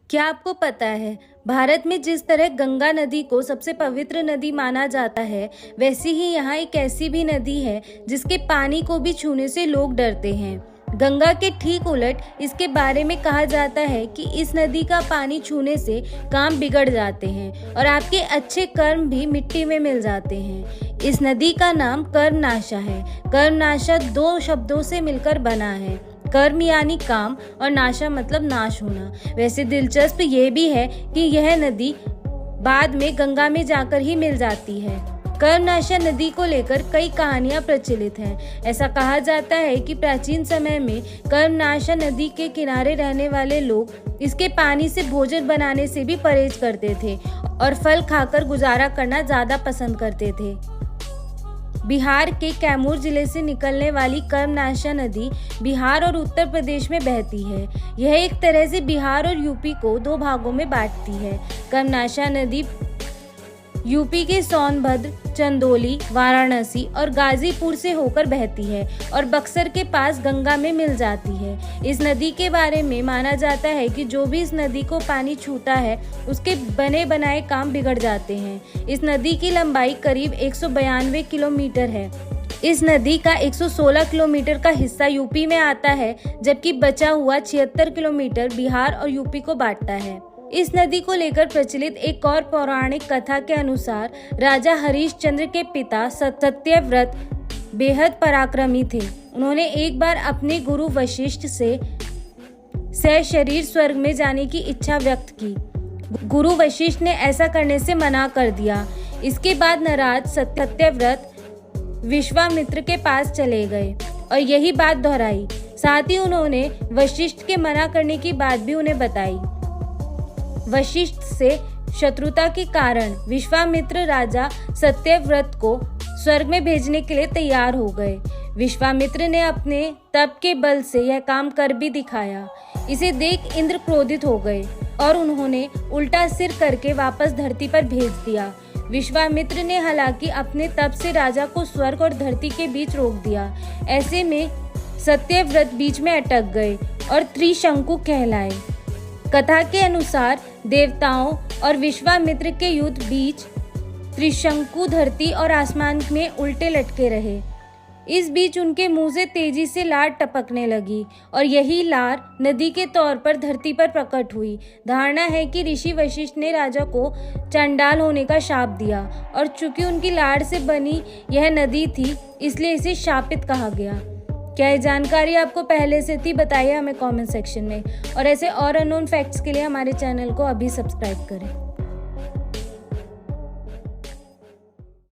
क्या आपको पता है भारत में जिस तरह गंगा नदी को सबसे पवित्र नदी माना जाता है, वैसी ही यहाँ एक ऐसी भी नदी है जिसके पानी को भी छूने से लोग डरते हैं। गंगा के ठीक उलट इसके बारे में कहा जाता है कि इस नदी का पानी छूने से काम बिगड़ जाते हैं और आपके अच्छे कर्म भी मिट्टी में मिल जाते हैं। इस नदी का नाम कर्मनाशा है। कर्मनाशा दो शब्दों से मिलकर बना है। कर्म यानी काम और नाशा मतलब नाश होना। वैसे दिलचस्प ये भी है कि यह नदी बाद में गंगा में जाकर ही मिल जाती है। कर्मनाशा नदी को लेकर कई कहानियां प्रचलित हैं। ऐसा कहा जाता है कि प्राचीन समय में कर्मनाशा नदी के किनारे रहने वाले लोग इसके पानी से भोजन बनाने से भी परहेज करते थे और फल खाकर गुजारा करना ज्यादा पसंद करते थे। बिहार के कैमूर जिले से निकलने वाली कर्मनाशा नदी बिहार और उत्तर प्रदेश में बहती है। यह एक तरह से बिहार और यूपी को दो भागों में बांटती है। कर्मनाशा नदी यूपी के सोनभद्र, चंदौली, वाराणसी और गाजीपुर से होकर बहती है और बक्सर के पास गंगा में मिल जाती है। इस नदी के बारे में माना जाता है कि जो भी इस नदी को पानी छूता है उसके बने बनाए काम बिगड़ जाते हैं। इस नदी की लंबाई करीब 192 किलोमीटर है। इस नदी का 116 किलोमीटर का हिस्सा यूपी में आता है, जबकि बचा हुआ 76 किलोमीटर बिहार और यूपी को बांटता है। इस नदी को लेकर प्रचलित एक और पौराणिक कथा के अनुसार राजा हरिश्चंद्र के पिता सत्यव्रत बेहद पराक्रमी थे। उन्होंने एक बार अपने गुरु वशिष्ठ से सशरीर स्वर्ग में जाने की इच्छा व्यक्त की। गुरु वशिष्ठ ने ऐसा करने से मना कर दिया। इसके बाद नाराज सत्यव्रत विश्वामित्र के पास चले गए और यही बात दोहराई। साथ ही उन्होंने वशिष्ठ के मना करने की बात भी उन्हें बताई। वशिष्ठ से शत्रुता के कारण विश्वामित्र राजा सत्यव्रत को स्वर्ग में भेजने के लिए तैयार हो गए। विश्वामित्र ने अपने तप के बल से यह काम कर भी दिखाया। इसे देख इंद्र क्रोधित हो गए और उन्होंने उल्टा सिर करके वापस धरती पर भेज दिया। विश्वामित्र ने हालांकि अपने तप से राजा को स्वर्ग और धरती के बीच रोक दिया। ऐसे में सत्यव्रत बीच में अटक गए और त्रिशंकु कहलाए। कथा के अनुसार देवताओं और विश्वामित्र के युद्ध बीच त्रिशंकु धरती और आसमान में उल्टे लटके रहे। इस बीच उनके मुंह से तेजी से लार टपकने लगी और यही लार नदी के तौर पर धरती पर प्रकट हुई। धारणा है कि ऋषि वशिष्ठ ने राजा को चंडाल होने का शाप दिया और चूंकि उनकी लार से बनी यह नदी थी, इसलिए इसे शापित कहा गया। क्या ये जानकारी आपको पहले से थी? बताइए हमें कमेंट सेक्शन में। और ऐसे और अननोन फैक्ट्स के लिए हमारे चैनल को अभी सब्सक्राइब करें।